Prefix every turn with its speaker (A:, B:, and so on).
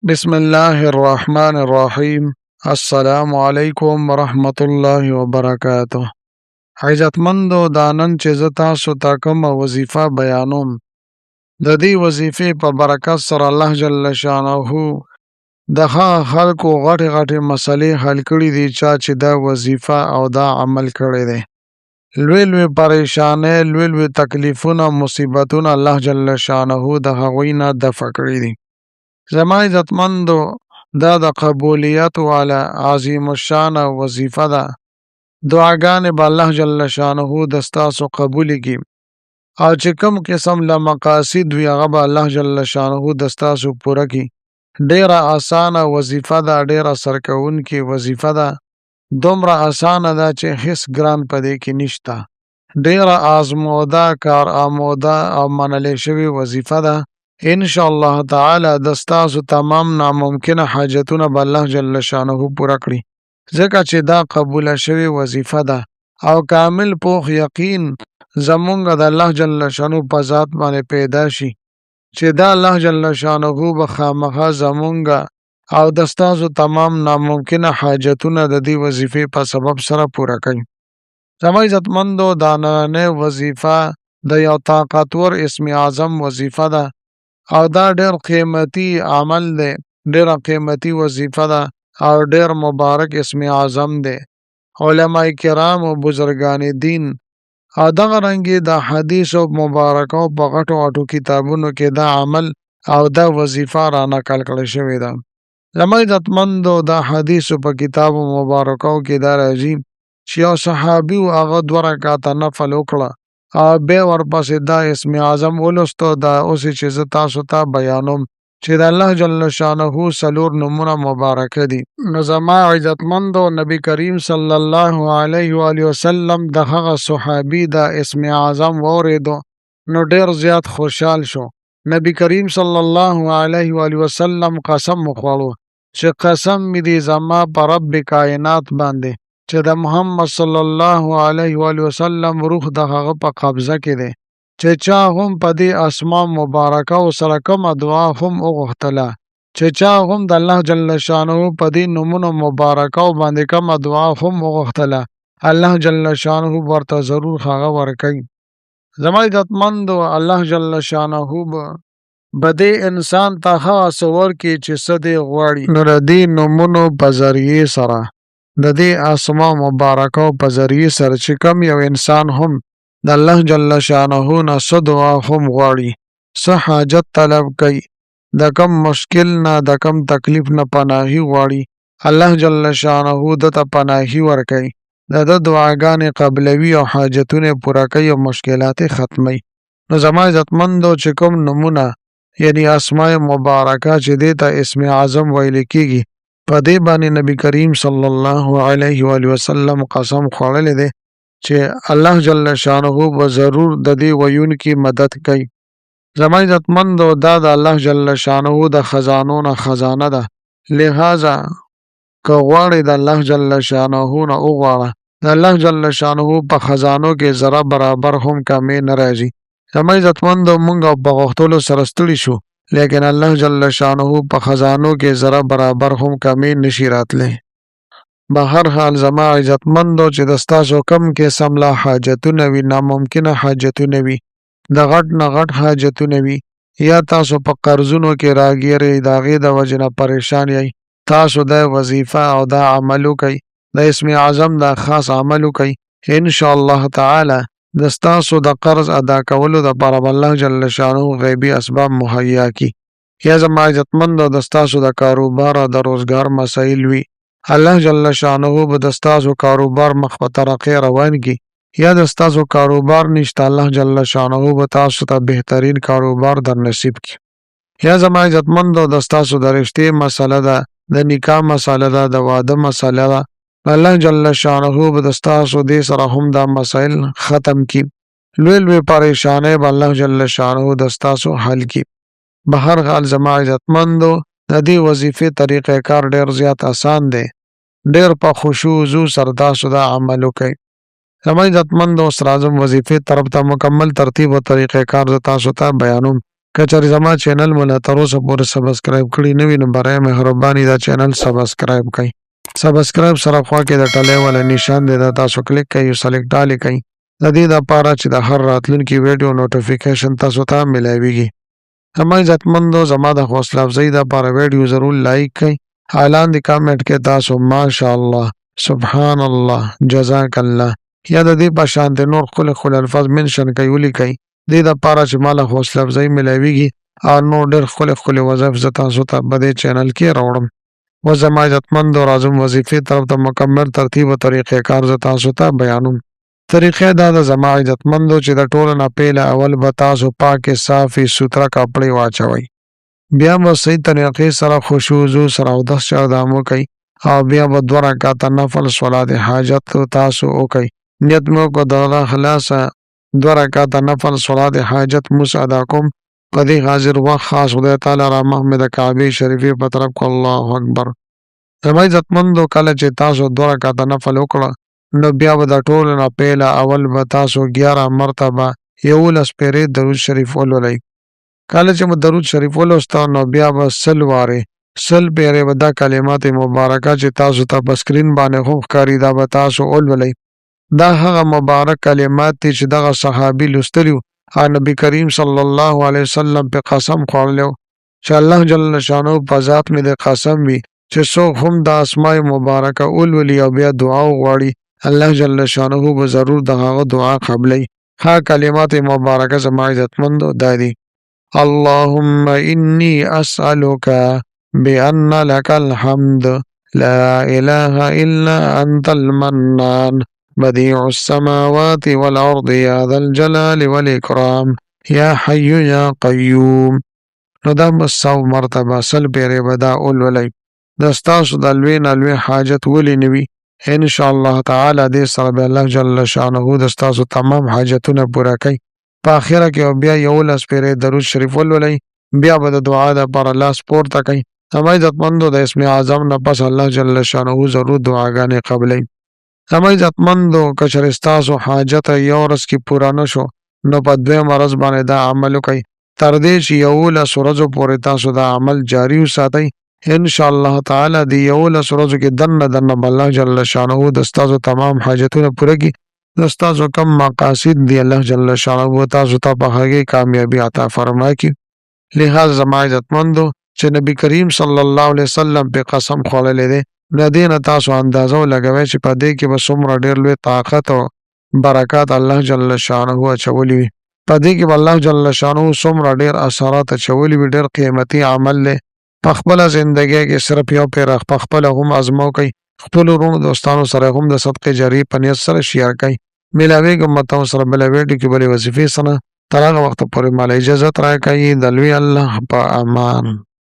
A: بسم الله الرحمن الرحیم. السلام علیکم ورحمت الله وبرکاته. عزتمندو دانن چې زه تاسو ته کومه وظیفه بیانوم، د دې وظیفې په برکت سره الله جل شانه د هغه خلکو غټې غټې مسلې حل کړي دي چا چې دا وظیفه او دا عمل کړی دی. لوی لوی پریشانې، لوی لوی تکلیفونه، مصیبتونه الله جل شانه د هغوی نه دفع کړي دي. زما عزتمندو دا د قبولیت والا عظیم الشان وظیفه ده. دعاګانې به الله جل شانه د ستاسو قبول کړي او چې کوم قسم له مقاصد وي هغه به الله جل شانه د ستاسو پوره کړي. ډیره اسانه وظیفه ده، ډیره سرکوونکې وظیفه ده. دومره اسانه ده چې هیڅ ګران پدې کې نشته. ډیره آزموده، کار آموده او منلې شوې وظیفه ده. ان شاء الله تعالی د ستاسو تمام ناممکنه حاجتونه به الله جل شانه پوره کړي، ځکه چې دا قبوله شوې وظیفه ده او کامل پوخ یقین زمونږ د الله جل شانه په ذات باندې پیدا شي چې دا الله جل شانه به خامخا زمونږ او د ستاسو تمام ناممکنه حاجتونه د دې وظیفې په سبب سره پوره کوي. زما عزتمندو دا نننۍ وظیفه د یو طاقتور اسم اعظم وظیفه ده او دا ډیر قیمتي عمل دی، ډیره قیمتي وظیفه ده او ډیر مبارک اسم اعظم دی. علماء کرام او بزرگان دین او دغه رنګې د حدیثو مبارکو په غټو غټو کتابونو کې دا عمل او دا وظیفه را نقل کړی شوې ده. زما عزتمندو دا حدیثو په کتابو مبارکو کې دا راځي چې یو صحابي هغه 2 رکعاته نفل وکړه او بیا ورپسې دا اسم اعظم ولوستو. دا اوس چې زه تاسو ته بیانوم چې د الله جل شانه 4 نومونه مبارکه دي. نو زما عزتمندو نبی کریم صلی الله علیه و آله وسلم د هغه صحابي دا اسم اعظم واورېدو نو ډیر زیات خوشحال شو. نبی کریم صلی الله علیه و آله وسلم قسم وخوړو چې قسم می دی زما په رب کائنات باندې چې د محمد صلی الله علیه و آله وسلم روح د هغه په قبضه کې دی چې چا هم په دې اسماء مبارکه او سره کومه دعا هم وغوښتله، چې چا هم د الله جل شانه په دې نومونو مبارکه او باندې کومه دعا هم وغوښتله الله جل شانه ورته ضرور هغه ورکوي. زما عزتمندو الله جل شانه به دې انسان ته هغه څه ورکړي چې څه دې غواړي. نو د دې نومونو په ذریعې سره د دې اسماء مبارکو په ذریعې سره چې کوم یو انسان هم د الله جل شانه نه څه دعا هم غواړي، څه حاجت طلب کوي، د کم مشکل نه د کم تکلیف نه پناهي غواړي، الله جل شانه دته پناهي ورکوي، د ده دعاګانې قبلوي او حاجتونه پوره کوي او مشکلات ختموي. نو زما عزتمندو چې کوم نومونه یعنی اسماء مبارکه چې دې ته اسم اعظم ویل کېږي په دې باندې نبی کریم صلی الله علیه و آله وسلم قسم خوړلی دی چې الله جل شانه به ضرور د دې ویونکي مدد کوي. زما عزتمندو دا د الله جل شانه د خزانو نه خزانه ده، لہذا که غواړې د الله جل شانه نه وغواړه، د الله جل شانه په خزانو کې ذره برابر هم کمې نه راځي. زما عزتمندو مونږ په غوښتلو سره ستړي شو لیکن الله جل شانه په خزانو کې ذره برابر هم کمې نشي راتلی. به هر حال زما عزتمندو چې د ستاسو کم قسم لا حاجتونه وي، ناممکنه حاجتونه وي، د غټ نه غټ حاجتونه وي، یا تاسو په قرضونو کې راګیر یې د هغې د وجې نه پریشان یئ، تاسو دا وظیفه او دا عمل وکئ، د اسم اعظم دا خاص عمل وکئ، انشاءالله تعالی د ستاسو د قرض ادا کولو دپاره به الله جل شانه غیبي اسباب مهیا کړي. یا زما عزتمندو د ستاسو د کاروبار او د روزګار مسایل وي، الله جل شانه به د ستاسو کاروبار مخ په ترقۍ روان کړي. یا د ستاسو کاروبار نشته، الله جل شانه به تاسو ته بهترین کاروبار در نصیب کړي. یا زما عزتمندو د ستاسو د رشتې مسله ده، د نکاح مسله ده، د واده مسله ده، الله جل شانه به د ستاسو دې سره هم دا مسایل ختم کړي. لوی لوی پریشانۍ به الله جل شانه د ستاسو حل کړي. به هر حال زما عزتمندو د دې وظیفې طریقه کار ډیر زیات آسان دی، ډیر په خشوع وضو سره تاسو دا عمل وکئ. زما عزتمندو اوس راځم وظیفې طرف ته. مکمل ترتیب او طریقه کار زه تاسو ته بیانوم. که چېرې زما چینل مو لا تر اوسه پورې سبسکرایب کړی نه وي نو برای مهرباني دا چینل سبسکرایب کړئ. سبسکرایب سره خوا کې د ټلۍ والا نشان دی دا تاسو کلیک کړئ او سلیکټ آل یې کړئ د دې دپاره چې د هر راتلونکي ویډیو نوټیفیکیشن تاسو ته میلاویږي. زما عزتمندو زما د حوصله افزایي دپاره ویډیو ضرور لایک کړئ. لاندې کامنټ کې تاسو ماشاءالله، سبحان الله، جزاک الله یا د دې په شانتې نور ښکلي الفاظ منشن کړئ ولیکئ دې دپاره چې ما له حوصله افزایي میلاویږي او نور ډېر ښکلي وظایف زه تاسو ته په دې چینل کې راوړم. اوس زما عزتمندو راځم وظیفې طرف ته مکمل ترتیب او طریقې کار زه تاسو ته بیانوم. طریقې دا ده زما عزتمندو چې د ټولو نه پیله اول به تاسو پاکې صافې سوتره کپړې واچوئ. بیا به صحیح طریقې سره خشوع وضو سره اودس چاودام وکئ او بیا به 2 رکعته نفل صلات حاجت تاسو وکئ. نیت مې وکړو د الله خلاصه 2 رکعته نفل صلات حاجت مونځ ادا کوم. په دې حاضر وخت خاص خدای تعالی را مخ مې د کعبې شریفې په طرف کو الله اکبر. زما عزتمندو کله چې تاسو 2 رکعته نفل وکړه نو بیا به د ټولو نه پیله اول به تاسو 11 مرتبه 11 پیرې درود شریف ولولئ. کله چې مو درود شریف ولوسته نو بیا به 100 وارې 100 پیرې به دا کلمات مبارکه چې تاسو ته په سکرین باندې هم ښکاري دا به تاسو ولولئ. دا هغه مبارک کلمات دي چې دغه صحابي لوستلي او نبی کریم صلی الله علیه وسلم په قسم خوړلی چې الله جل شانه په ذات مې د قسم وي چې څوک هم د اسماء مبارکه ولولي او بیا دعا وغواړي الله جل شانه به ضرور د هغه دعا قبلوي. ها کلمات مبارکه زما عزتمندو دا دي: اللهم إني أسألك بأن لك الحمد لا إله إلا أنت المنان بديع السماوات والأرض يا ذا الجلال والإكرام يا حي يا قيوم. نو دا به 100 مرتبه 100 پیرې به دا ولولئ. د ستاسو د لوی نه لوی حاجت ولې نه وي انشاءالله تعالی دې سره به الله جل شانه د ستاسو تمام حاجتونه پوره کوي. په اخره کې بیا 11 پیرې درود شریف ولولئ. بیا به د دعا دپاره لاس پورته کوئ. زما عزتمندو د اسم اعظم نه پس الله جل شانه ضرور دعاګانې قبلوي. زما عزتمندو که چېرې ستاسو حاجت یو ورځ کې پوره نه شو نو په 2مه ورځ باندې دا عمل وکئ تر دې چې 11 ورځو پورې تاسو دا عمل جاري وساتئ. انشاءالله تعالی د 11 ورځو کې دننه به الله جل شانه د ستاسو تمام حاجتونه پوره کړي. د ستاسو کم مقاصد دی الله جل شانه تاسو ته په هغې کامیابي عطا فرما کړي. لحاظ زما عزتمندو چې نبی کریم صلی الله علیه وسلم په قسم خوړلی دی د دې نه تاسو اندازه ولګوئ چې په دې کې به څومره ډېر لوی طاقت او برکات الله جل شانه اچولی وي. په دې کې به الله جل شانه څومره ډېر اثرات اچولی وي. ډېر قیمتي عمل دی. په خپله زندګۍ کې صرف یو پیر په خپله هم ازمو کوئ. خپلو وروڼو دوستانو سره هم د صدقې جاریې په نیت سره شیر کړئ. میلاویږم مته سره بله ویډیو کې بلې وظیفې سره. تر هغه وخته پورې ماله اجازت راکړئ. د لوی الله په امان.